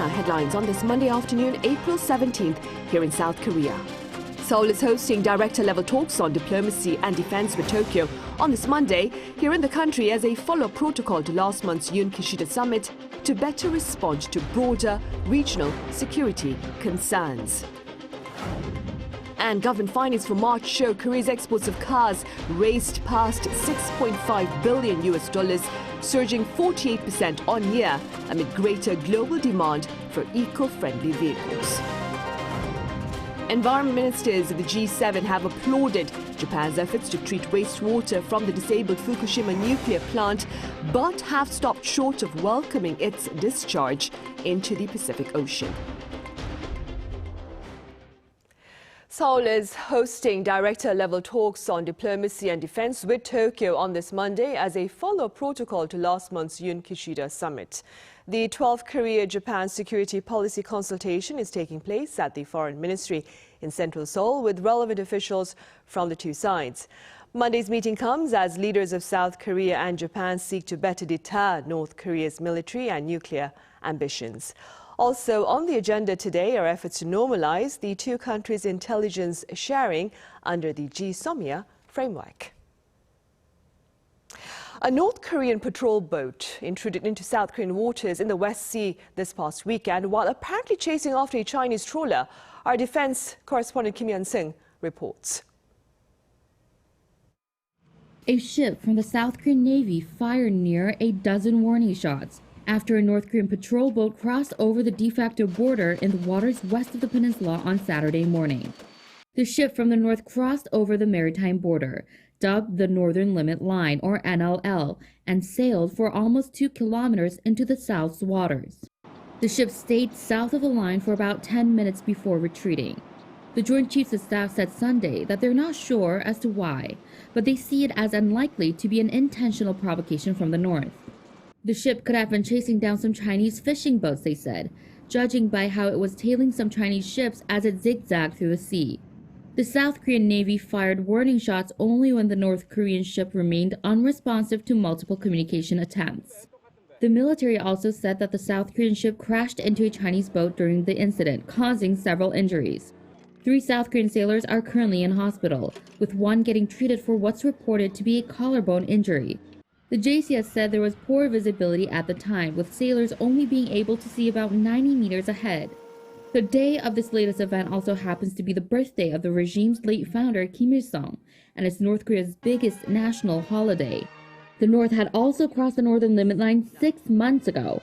China headlines on this Monday afternoon, April 17th, here in South Korea. Seoul is hosting director-level talks on diplomacy and defense with Tokyo on this Monday here in the country as a follow-up protocol to last month's Whang Kee-whan summit to better respond to broader regional security concerns. And government findings for March show Korea's exports of cars raced past $6.5 billion, surging 48% on year amid greater global demand for eco-friendly vehicles. Environment ministers of the G7 have applauded Japan's efforts to treat wastewater from the disabled Fukushima nuclear plant, but have stopped short of welcoming its discharge into the Pacific Ocean. Seoul is hosting director-level talks on diplomacy and defense with Tokyo on this Monday as a follow-up protocol to last month's Whang Kee-whan summit. The 12th Korea-Japan security policy consultation is taking place at the Foreign Ministry in central Seoul with relevant officials from the two sides. Monday's meeting comes as leaders of South Korea and Japan seek to better deter North Korea's military and nuclear ambitions. Also on the agenda today are efforts to normalize the two countries' intelligence sharing under the GSOMIA framework. A North Korean patrol boat intruded into South Korean waters in the West Sea this past weekend while apparently chasing after a Chinese trawler. Our defense correspondent Kim Hyun-sung reports. A ship from the South Korean Navy fired near a dozen warning shots after a North Korean patrol boat crossed over the de facto border in the waters west of the peninsula on Saturday morning. The ship from the north crossed over the maritime border, dubbed the Northern Limit Line, or NLL, and sailed for almost 2 kilometers into the South's waters. The ship stayed south of the line for about 10 minutes before retreating. The Joint Chiefs of Staff said Sunday that they're not sure as to why, but they see it as unlikely to be an intentional provocation from the north. The ship could have been chasing down some Chinese fishing boats, they said, judging by how it was tailing some Chinese ships as it zigzagged through the sea. The South Korean Navy fired warning shots only when the North Korean ship remained unresponsive to multiple communication attempts. The military also said that the South Korean ship crashed into a Chinese boat during the incident, causing several injuries. 3 South Korean sailors are currently in hospital, with one getting treated for what's reported to be a collarbone injury. The JCS said there was poor visibility at the time, with sailors only being able to see about 90 meters ahead. The day of this latest event also happens to be the birthday of the regime's late founder Kim Il-sung, and it's North Korea's biggest national holiday. The North had also crossed the Northern Limit Line 6 months ago.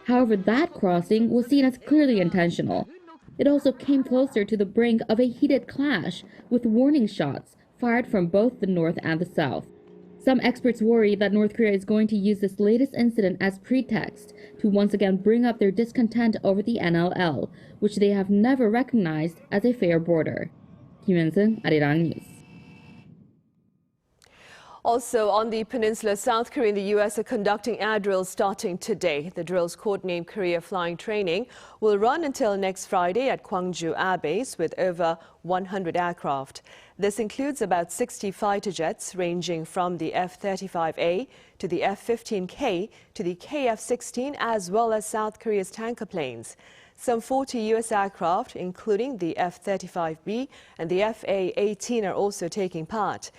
However, that crossing was seen as clearly intentional. It also came closer to the brink of a heated clash, with warning shots fired from both the North and the South. Some experts worry that North Korea is going to use this latest incident as pretext to once again bring up their discontent over the NLL, which they have never recognized as a fair border. Kim Hyun-sung, Arirang News. Also on the peninsula, South Korea and the U.S. are conducting air drills starting today. The drills, codenamed Korea Flying Training, will run until next Friday at Gwangju Air Base with over 100 aircraft. This includes about 60 fighter jets ranging from the F-35A to the F-15K to the KF-16, as well as South Korea's tanker planes. Some 40 U.S. aircraft, including the F-35B and the F-A-18, are also taking part.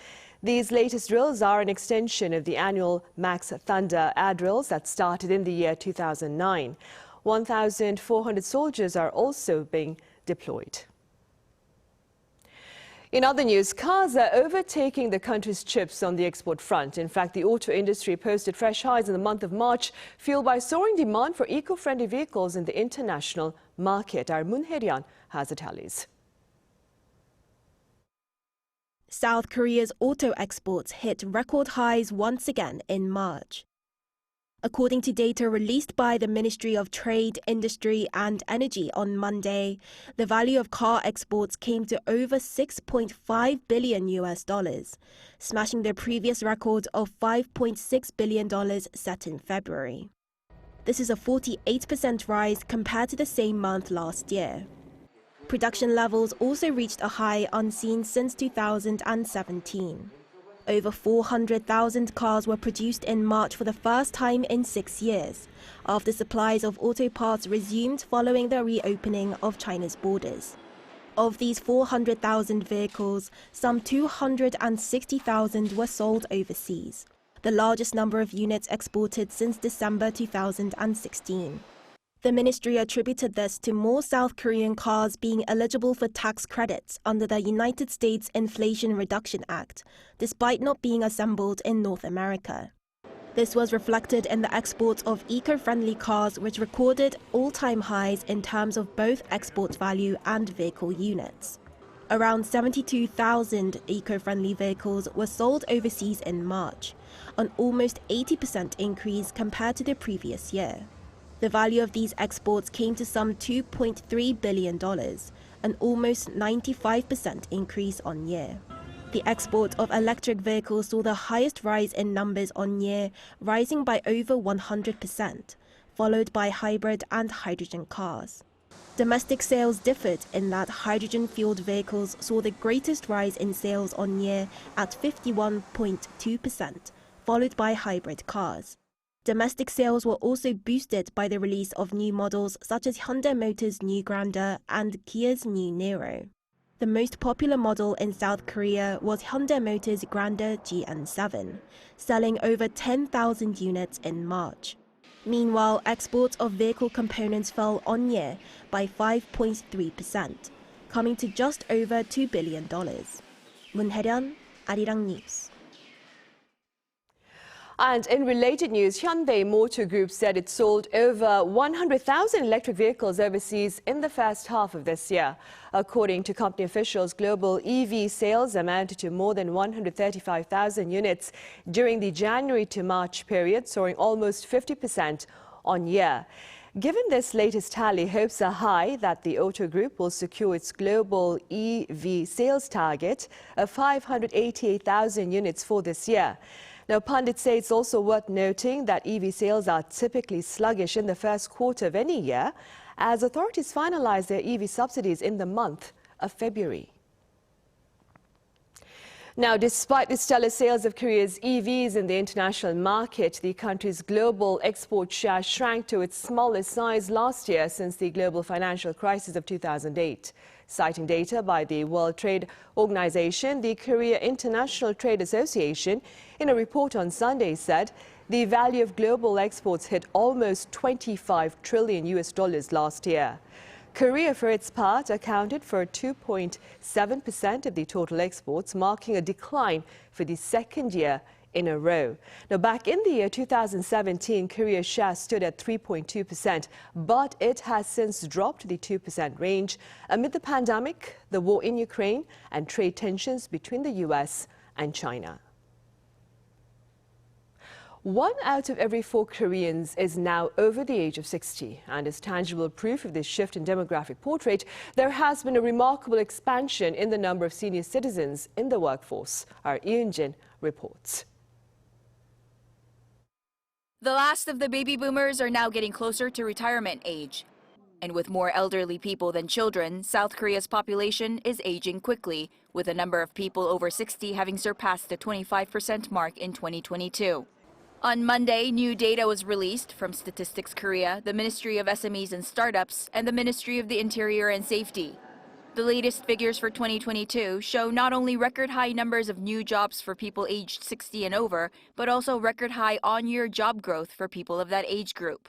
These latest drills are an extension of the annual Max Thunder air drills that started in the year 2009. 1,400 soldiers are also being deployed. In other news, cars are overtaking the country's chips on the export front. In fact, the auto industry posted fresh highs in the month of March, fueled by soaring demand for eco-friendly vehicles in the international market. Our Moon Hye-ryan has the tallies. South Korea's auto exports hit record highs once again in March. According to data released by the Ministry of Trade, Industry and Energy on Monday, the value of car exports came to over $6.5 billion, smashing the previous record of $5.6 billion set in February. This is a 48% rise compared to the same month last year. Production levels also reached a high unseen since 2017. Over 400,000 cars were produced in March for the first time in 6 years, after supplies of auto parts resumed following the reopening of China's borders. Of these 400,000 vehicles, some 260,000 were sold overseas, the largest number of units exported since December 2016. The ministry attributed this to more South Korean cars being eligible for tax credits under the United States Inflation Reduction Act, despite not being assembled in North America. This was reflected in the exports of eco-friendly cars, which recorded all-time highs in terms of both export value and vehicle units. Around 72,000 eco-friendly vehicles were sold overseas in March, an almost 80% increase compared to the previous year. The value of these exports came to some $2.3 billion, an almost 95% increase on year. The export of electric vehicles saw the highest rise in numbers on year, rising by over 100%, followed by hybrid and hydrogen cars. Domestic sales differed in that hydrogen-fueled vehicles saw the greatest rise in sales on year at 51.2%, followed by hybrid cars. Domestic sales were also boosted by the release of new models such as Hyundai Motor's new Grandeur and Kia's new Niro. The most popular model in South Korea was Hyundai Motor's Grandeur GN7, selling over 10,000 units in March. Meanwhile, exports of vehicle components fell on year by 5.3%, coming to just over $2 billion. Moon Hae-ryun, Arirang News. And in related news, Hyundai Motor Group said it sold over 100,000 electric vehicles overseas in the first half of this year. According to company officials, global EV sales amounted to more than 135,000 units during the January to March period, soaring almost 50% on year. Given this latest tally, hopes are high that the Auto Group will secure its global EV sales target of 588,000 units for this year. Now, pundits say it's also worth noting that EV sales are typically sluggish in the first quarter of any year, as authorities finalize their EV subsidies in the month of February. Now, despite the stellar sales of Korea's EVs in the international market, the country's global export share shrank to its smallest size last year since the global financial crisis of 2008. Citing data by the World Trade Organization, the Korea International Trade Association, in a report on Sunday said the value of global exports hit almost $25 trillion last year. Korea, for its part, accounted for 2.7% of the total exports, marking a decline for the second year in a row. Now, back in the year 2017, Korea's share stood at 3.2%, but it has since dropped to the 2% range amid the pandemic, the war in Ukraine, and trade tensions between the U.S. and China. 1 out of every 4 Koreans is now over the age of 60, and as tangible proof of this shift in demographic portrait, there has been a remarkable expansion in the number of senior citizens in the workforce. Our Yoon-jin reports. The last of the baby boomers are now getting closer to retirement age. And with more elderly people than children, South Korea's population is aging quickly, with the number of people over 60 having surpassed the 25% mark in 2022. On Monday, new data was released from Statistics Korea, the Ministry of SMEs and Startups, and the Ministry of the Interior and Safety. The latest figures for 2022 show not only record-high numbers of new jobs for people aged 60 and over, but also record-high on-year job growth for people of that age group.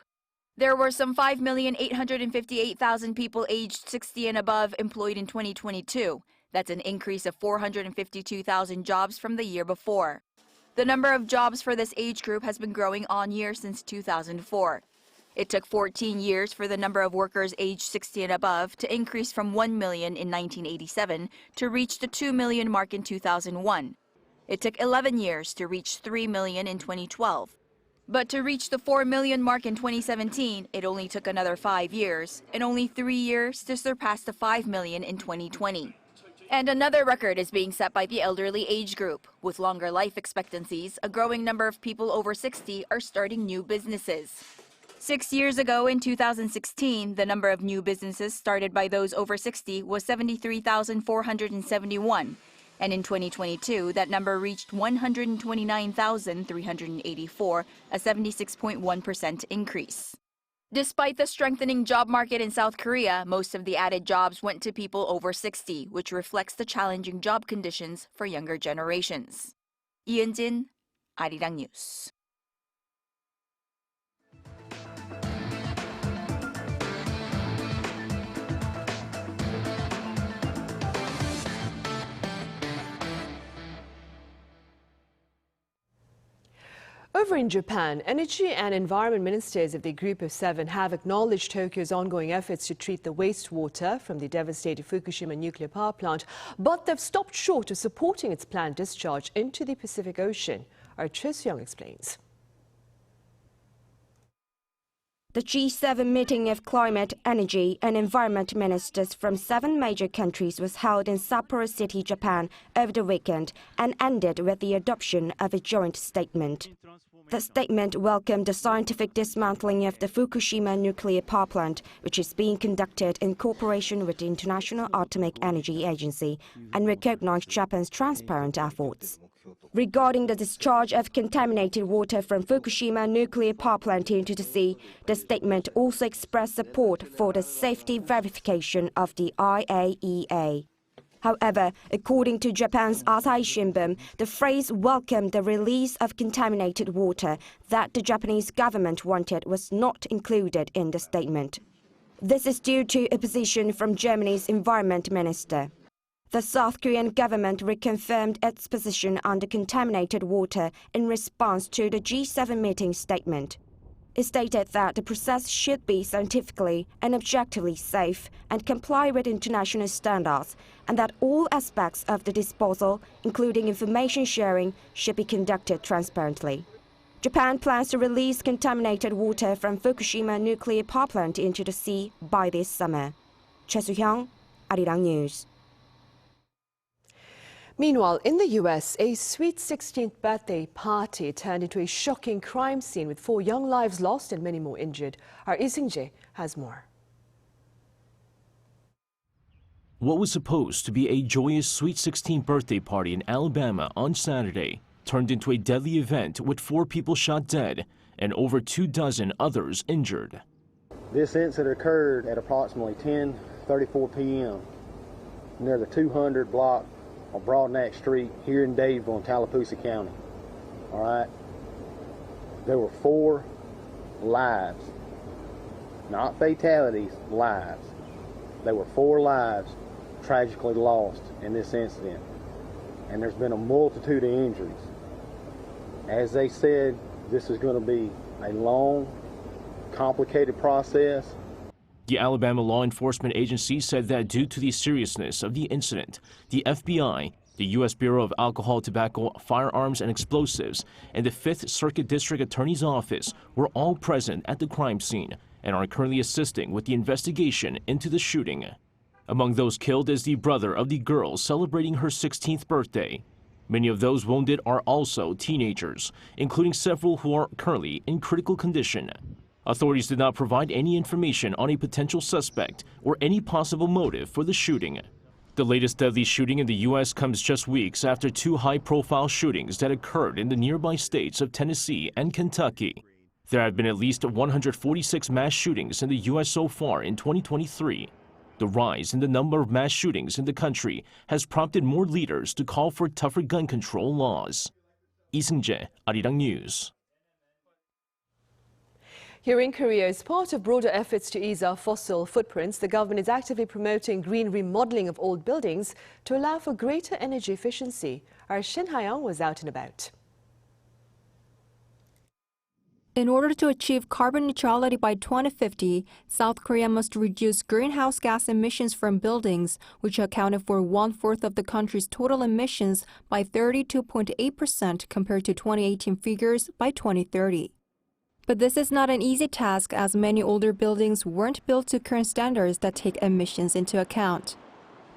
There were some 5,858,000 people aged 60 and above employed in 2022. That's an increase of 452,000 jobs from the year before. The number of jobs for this age group has been growing on-year since 2004. It took 14 years for the number of workers aged 60 and above to increase from 1 million in 1987 to reach the 2 million mark in 2001. It took 11 years to reach 3 million in 2012. But to reach the 4 million mark in 2017, it only took another 5 years, and only 3 years to surpass the 5 million in 2020. And another record is being set by the elderly age group. With longer life expectancies, a growing number of people over 60 are starting new businesses. 6 years ago, in 2016, the number of new businesses started by those over 60 was 73,471. And in 2022, that number reached 129,384, a 76.1% increase. Despite the strengthening job market in South Korea, most of the added jobs went to people over 60, which reflects the challenging job conditions for younger generations. 이은진, Arirang News. Over in Japan, energy and environment ministers of the Group of Seven have acknowledged Tokyo's ongoing efforts to treat the wastewater from the devastated Fukushima nuclear power plant, but they've stopped short of supporting its planned discharge into the Pacific Ocean. Our Cho Seung explains. The G7 meeting of climate, energy and environment ministers from 7 major countries was held in Sapporo City, Japan over the weekend and ended with the adoption of a joint statement. The statement welcomed the scientific dismantling of the Fukushima nuclear power plant, which is being conducted in cooperation with the International Atomic Energy Agency, and recognized Japan's transparent efforts. Regarding the discharge of contaminated water from Fukushima nuclear power plant into the sea, the statement also expressed support for the safety verification of the IAEA. However, according to Japan's Asahi Shimbun, the phrase welcomed the release of contaminated water that the Japanese government wanted was not included in the statement. This is due to opposition from Germany's environment minister. The South Korean government reconfirmed its position on the contaminated water in response to the G7 meeting statement. It stated that the process should be scientifically and objectively safe and comply with international standards, and that all aspects of the disposal, including information sharing, should be conducted transparently. Japan plans to release contaminated water from Fukushima nuclear power plant into the sea by this summer. Cho Soo-hyung, Arirang News. Meanwhile, in the U.S., a sweet 16th birthday party turned into a shocking crime scene with 4 young lives lost and many more injured. Our Lee Seung-jae has more. What was supposed to be a joyous sweet 16th birthday party in Alabama on Saturday turned into a deadly event with 4 people shot dead and over 24 others injured. This incident occurred at approximately 10:34 p.m. near the 200 block on Broad Neck Street here in Dadeville in Tallapoosa County. All right. There were 4 lives, not fatalities, lives. There were 4 lives tragically lost in this incident, and there's been a multitude of injuries. As they said, this is going to be a long, complicated process. The Alabama Law Enforcement Agency said that due to the seriousness of the incident, the FBI, the U.S. Bureau of Alcohol, Tobacco, Firearms, and Explosives, and the 5th Circuit District Attorney's Office were all present at the crime scene and are currently assisting with the investigation into the shooting. Among those killed is the brother of the girl celebrating her 16th birthday. Many of those wounded are also teenagers, including several who are currently in critical condition. Authorities did not provide any information on a potential suspect or any possible motive for the shooting. The latest deadly shooting in the U.S. comes just weeks after 2 high-profile shootings that occurred in the nearby states of Tennessee and Kentucky. There have been at least 146 mass shootings in the U.S. so far in 2023. The rise in the number of mass shootings in the country has prompted more leaders to call for tougher gun control laws. Lee Seung-jae, Arirang News. Here in Korea, as part of broader efforts to ease our fossil footprints, the government is actively promoting green remodeling of old buildings to allow for greater energy efficiency. Our Shin Ha-young was out and about. In order to achieve carbon neutrality by 2050, South Korea must reduce greenhouse gas emissions from buildings, which accounted for 1/4 of the country's total emissions, by 32.8% compared to 2018 figures by 2030. But this is not an easy task, as many older buildings weren't built to current standards that take emissions into account.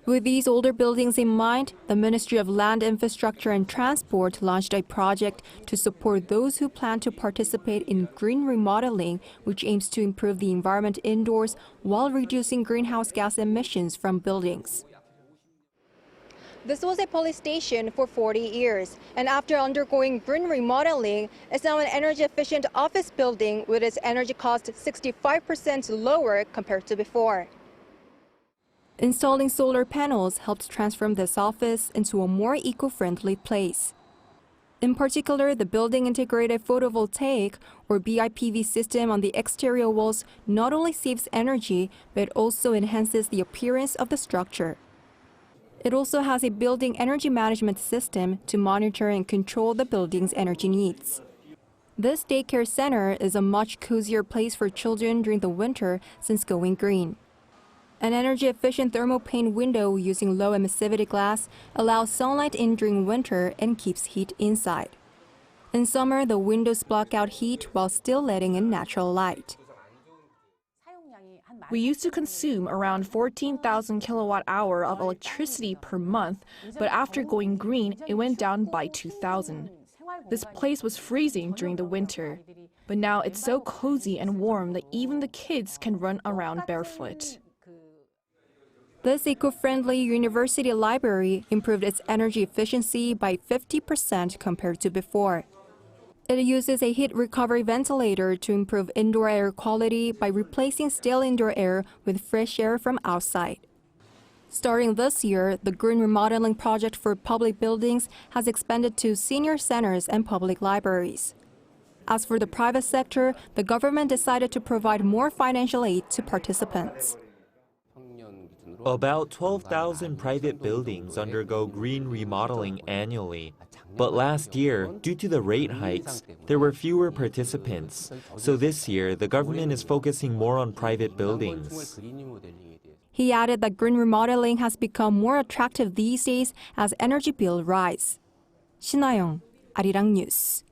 With these older buildings in mind, the Ministry of Land, Infrastructure and Transport launched a project to support those who plan to participate in green remodeling, which aims to improve the environment indoors while reducing greenhouse gas emissions from buildings. This was a police station for 40 years, and after undergoing green remodeling, it's now an energy-efficient office building with its energy cost 65% lower compared to before. Installing solar panels helped transform this office into a more eco-friendly place. In particular, the building integrated photovoltaic or BIPV system on the exterior walls not only saves energy, but also enhances the appearance of the structure. It also has a building energy management system to monitor and control the building's energy needs. This daycare center is a much cozier place for children during the winter since going green. An energy-efficient thermal pane window using low emissivity glass allows sunlight in during winter and keeps heat inside. In summer, the windows block out heat while still letting in natural light. We used to consume around 14,000 kilowatt-hour of electricity per month, but after going green, it went down by 2,000. This place was freezing during the winter, but now it's so cozy and warm that even the kids can run around barefoot. This eco-friendly university library improved its energy efficiency by 50% compared to before. It uses a heat recovery ventilator to improve indoor air quality by replacing stale indoor air with fresh air from outside. Starting this year, the green remodeling project for public buildings has expanded to senior centers and public libraries. As for the private sector, the government decided to provide more financial aid to participants. About 12,000 private buildings undergo green remodeling annually. But last year, due to the rate hikes, there were fewer participants. So this year, the government is focusing more on private buildings. He added that green remodeling has become more attractive these days as energy bills rise. 신하영, Arirang News.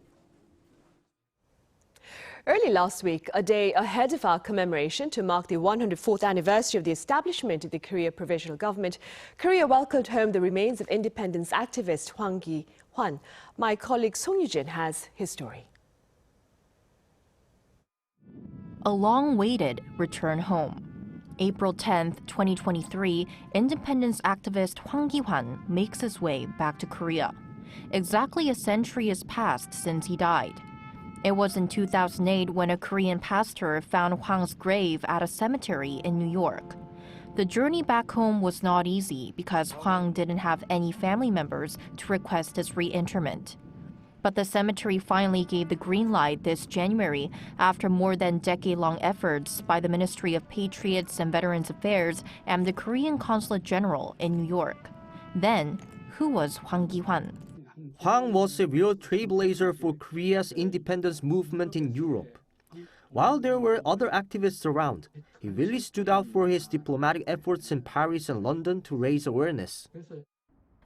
Early last week, a day ahead of our commemoration to mark the 104th anniversary of the establishment of the Korea Provisional Government, Korea welcomed home the remains of independence activist Whang Kee-whan. My colleague Song Yujin has his story. A long-awaited return home. April 10, 2023, independence activist Whang Kee-whan makes his way back to Korea. Exactly a century has passed since he died. It was in 2008 when a Korean pastor found Hwang's grave at a cemetery in New York. The journey back home was not easy because Hwang didn't have any family members to request his reinterment. But the cemetery finally gave the green light this January after more than decade-long efforts by the Ministry of Patriots and Veterans Affairs and the Korean Consulate General in New York. Then, who was Whang Kee-whan? Hwang was a real trailblazer for Korea's independence movement in Europe. While there were other activists around, he really stood out for his diplomatic efforts in Paris and London to raise awareness.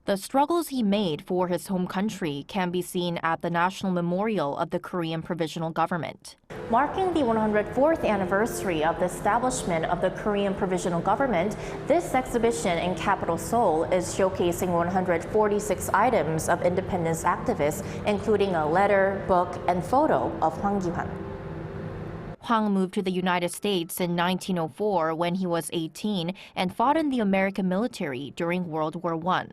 The struggles he made for his home country can be seen at the National Memorial of the Korean Provisional Government. Marking the 104th anniversary of the establishment of the Korean Provisional Government, this exhibition in capital Seoul is showcasing 146 items of independence activists, including a letter, book, and photo of Whang Kee-whan. Hwang moved to the United States in 1904 when he was 18 and fought in the American military during World War I.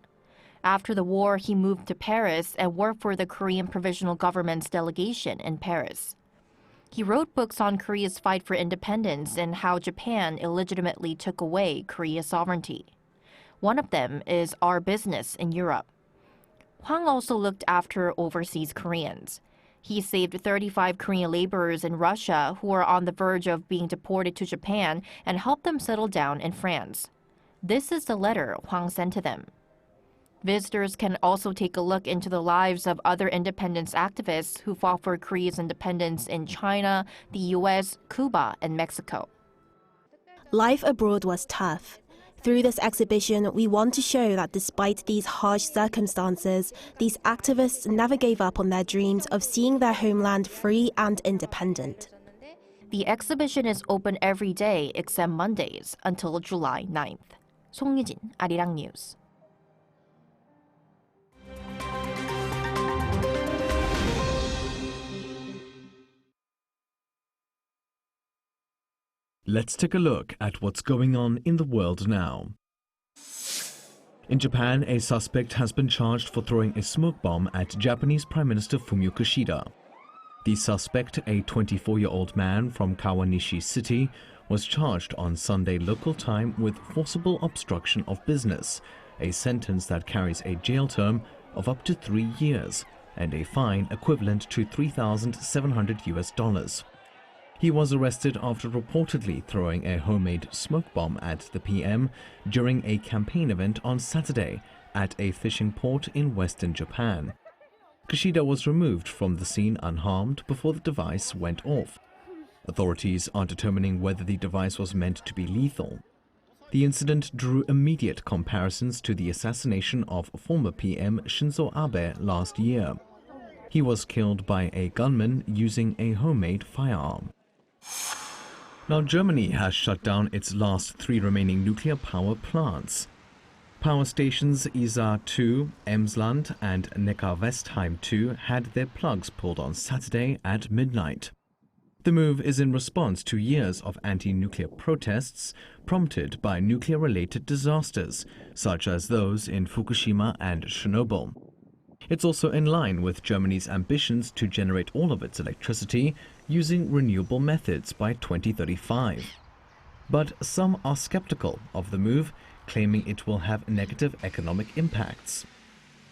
After the war, he moved to Paris and worked for the Korean Provisional Government's delegation in Paris. He wrote books on Korea's fight for independence and how Japan illegitimately took away Korea's sovereignty. One of them is Our Business in Europe. Hwang also looked after overseas Koreans. He saved 35 Korean laborers in Russia who were on the verge of being deported to Japan and helped them settle down in France. This is the letter Hwang sent to them. Visitors can also take a look into the lives of other independence activists who fought for Korea's independence in China, the U.S., Cuba, and Mexico. Life abroad was tough. Through this exhibition, we want to show that despite these harsh circumstances, these activists never gave up on their dreams of seeing their homeland free and independent. The exhibition is open every day except Mondays until July 9th. Song Yujin, Arirang News. Let's take a look at what's going on in the world now. In Japan, a suspect has been charged for throwing a smoke bomb at Japanese Prime Minister Fumio Kishida. The suspect, a 24-year-old man from Kawanishi City, was charged on Sunday local time with forcible obstruction of business, a sentence that carries a jail term of up to 3 years and a fine equivalent to $3,700. He was arrested after reportedly throwing a homemade smoke bomb at the PM during a campaign event on Saturday at a fishing port in western Japan. Kishida was removed from the scene unharmed before the device went off. Authorities are determining whether the device was meant to be lethal. The incident drew immediate comparisons to the assassination of former PM Shinzo Abe last year. He was killed by a gunman using a homemade firearm. Now, Germany has shut down its last 3 remaining nuclear power plants. Power stations Isar 2, Emsland and Neckar-Westheim 2 had their plugs pulled on Saturday at midnight. The move is in response to years of anti-nuclear protests prompted by nuclear-related disasters, such as those in Fukushima and Chernobyl. It's also in line with Germany's ambitions to generate all of its electricity using renewable methods by 2035. But some are skeptical of the move, claiming it will have negative economic impacts.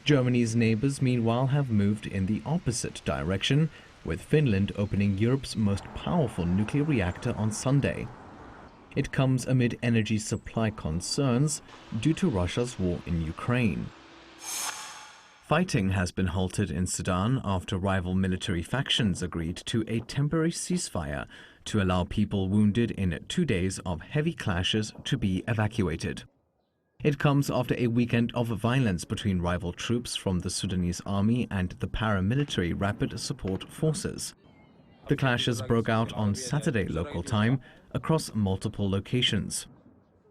Germany's neighbors, meanwhile, have moved in the opposite direction, with Finland opening Europe's most powerful nuclear reactor on Sunday. It comes amid energy supply concerns due to Russia's war in Ukraine. Fighting has been halted in Sudan after rival military factions agreed to a temporary ceasefire to allow people wounded in 2 days of heavy clashes to be evacuated. It comes after a weekend of violence between rival troops from the Sudanese army and the paramilitary Rapid Support Forces. The clashes broke out on Saturday local time across multiple locations.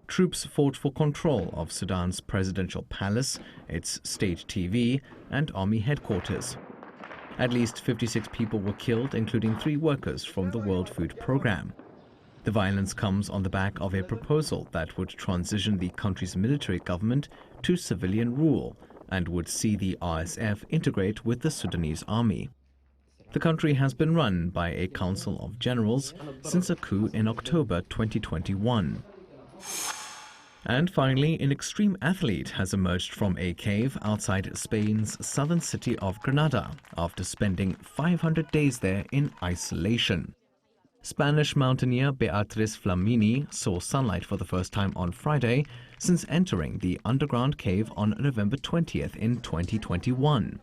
Troops fought for control of Sudan's presidential palace, its state TV, and army headquarters. At least 56 people were killed, including 3 workers from the World Food Programme. The violence comes on the back of a proposal that would transition the country's military government to civilian rule and would see the RSF integrate with the Sudanese army. The country has been run by a council of generals since a coup in October 2021. And finally, an extreme athlete has emerged from a cave outside Spain's southern city of Granada after spending 500 days there in isolation. Spanish mountaineer Beatriz Flamini saw sunlight for the first time on Friday since entering the underground cave on November 20th in 2021.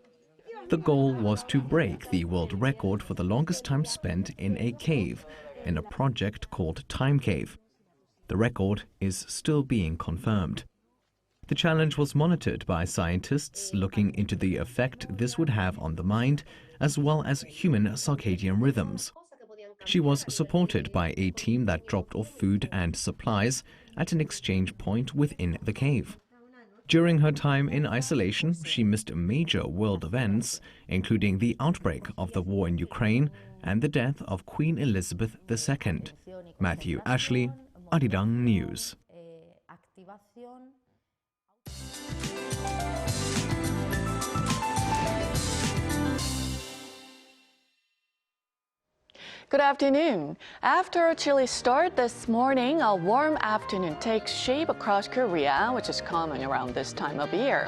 The goal was to break the world record for the longest time spent in a cave in a project called Time Cave. The record is still being confirmed. The challenge was monitored by scientists looking into the effect this would have on the mind, as well as human circadian rhythms. She was supported by a team that dropped off food and supplies at an exchange point within the cave. During her time in isolation, she missed major world events, including the outbreak of the war in Ukraine and the death of Queen Elizabeth II. Matthew Ashley, Arirang News. Good afternoon. After a chilly start this morning, a warm afternoon takes shape across Korea, which is common around this time of year.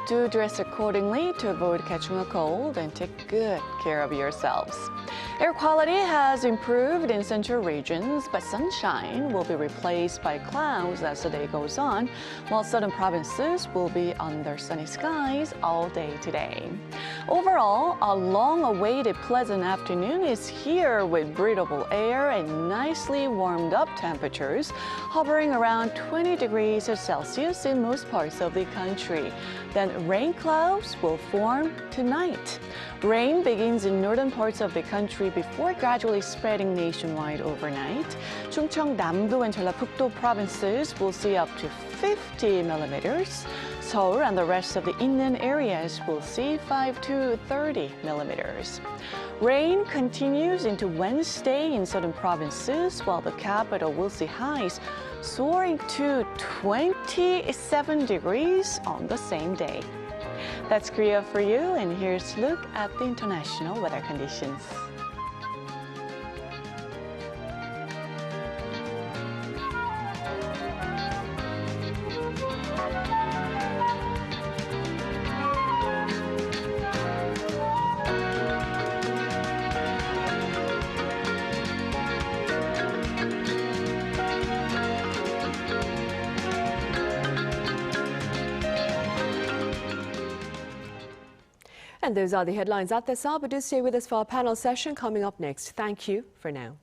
Do dress accordingly to avoid catching a cold and take good care of yourselves. Air quality has improved in central regions, but sunshine will be replaced by clouds as the day goes on, while southern provinces will be under sunny skies all day today. Overall, a long-awaited pleasant afternoon is here with breathable air and nicely warmed up temperatures, hovering around 20 degrees Celsius in most parts of the country. Then rain clouds will form tonight. Rain begins in northern parts of the country country before gradually spreading nationwide overnight. Chungcheong Namdo and Jeollabuk-do provinces will see up to 50 millimeters. Seoul and the rest of the inland areas will see 5 to 30 millimeters. Rain continues into Wednesday in southern provinces, while the capital will see highs soaring to 27 degrees on the same day. That's Korea for you, and here's a look at the international weather conditions. And those are the headlines at this hour, but do stay with us for our panel session coming up next. Thank you for now.